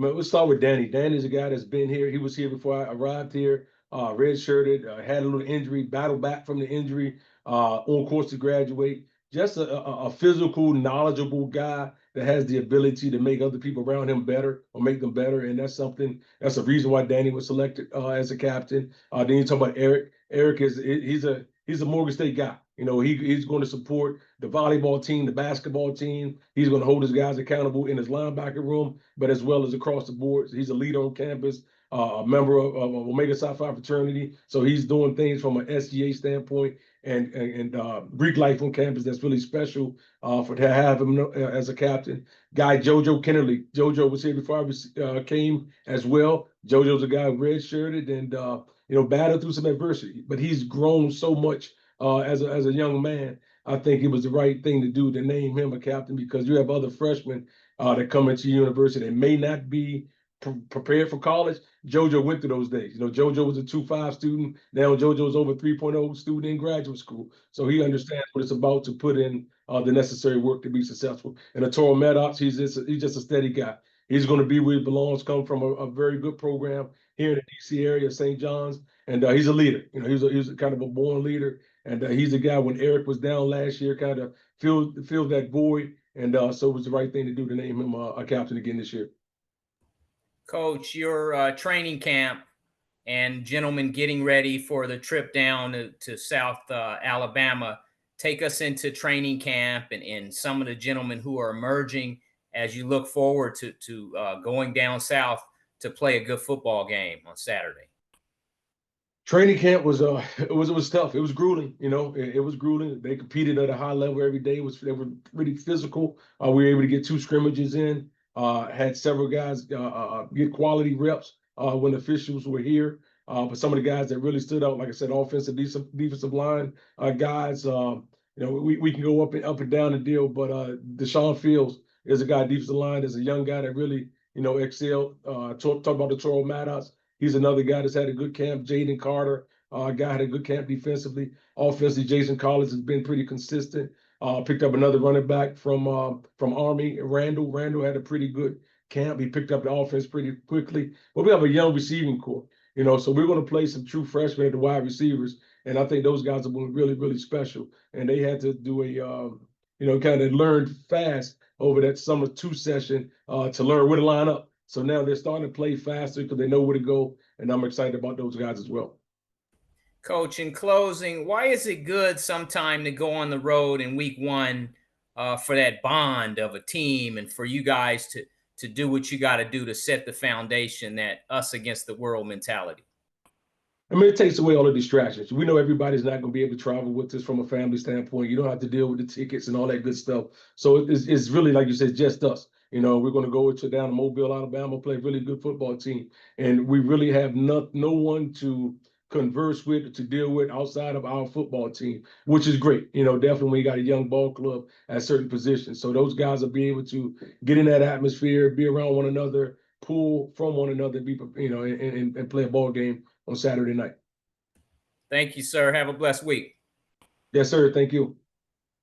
Let's start with Danny. Danny's a guy that's been here. He was here before I arrived here. Redshirted, had a little injury, battled back from the injury, on course to graduate. Just a physical, knowledgeable guy that has the ability to make other people around him better or make them better, and that's a reason why Danny was selected as a captain. Then you talk about Eric. Eric he's a Morgan State guy. He's going to support the volleyball team, the basketball team. He's going to hold his guys accountable in his linebacker room, but as well as across the board. He's a leader on campus, a member of Omega Psi Phi fraternity. So he's doing things from an SGA standpoint and Greek life on campus that's really special for to have him as a captain. Guy JoJo Kennerly. JoJo was here before I came as well. JoJo's a guy who redshirted and battled through some adversity, but he's grown so much as a young man. I think it was the right thing to do to name him a captain because you have other freshmen that come into university that may not be prepared for college. JoJo went through those days. JoJo was a 2.5 student. Now JoJo's over 3.0 student in graduate school. So he understands what it's about to put in the necessary work to be successful. And Atoro Maddox, he's just a steady guy. He's going to be where he belongs, come from a very good program here in the DC area, St. John's. And he's a leader. He's a kind of a born leader. And he's the guy when Eric was down last year, kind of filled that void. And so it was the right thing to do to name him a captain again this year. Coach, your training camp and gentlemen getting ready for the trip down to South Alabama. Take us into training camp and some of the gentlemen who are emerging as you look forward to going down south to play a good football game on Saturday. Training camp was it was tough. It was grueling, it was grueling. They competed at a high level every day. They were really physical. We were able to get 2 scrimmages in. Had several guys get quality reps when officials were here. But some of the guys that really stood out, like I said, offensive, defensive line guys. We can go up and down the deal, but Deshaun Fields is a guy defensive line. Is a young guy that really excelled. Talk about the Toro Maddox. He's another guy that's had a good camp. Jaden Carter, guy had a good camp defensively. Offensively, Jason Collins has been pretty consistent. Picked up another running back from Army, Randall. Randall had a pretty good camp. He picked up the offense pretty quickly. But we have a young receiving core, so we're going to play some true freshmen at the wide receivers. And I think those guys have been really, really special. And they had to do kind of learn fast over that summer 2 session to learn where to line up. So now they're starting to play faster because they know where to go. And I'm excited about those guys as well. Coach, in closing, why is it good sometime to go on the road in week 1 for that bond of a team and for you guys to do what you got to do to set the foundation, that us against the world mentality? I mean, it takes away all the distractions. We know everybody's not going to be able to travel with us from a family standpoint. You don't have to deal with the tickets and all that good stuff. So it's really, like you said, just us. We're going to go down to Mobile, Alabama, play a really good football team. And we really have no one to converse with, to deal with outside of our football team, which is great. Definitely when you got a young ball club at certain positions. So those guys will be able to get in that atmosphere, be around one another, pull from one another, and play a ball game on Saturday night. Thank you, sir. Have a blessed week. Yes, sir. Thank you.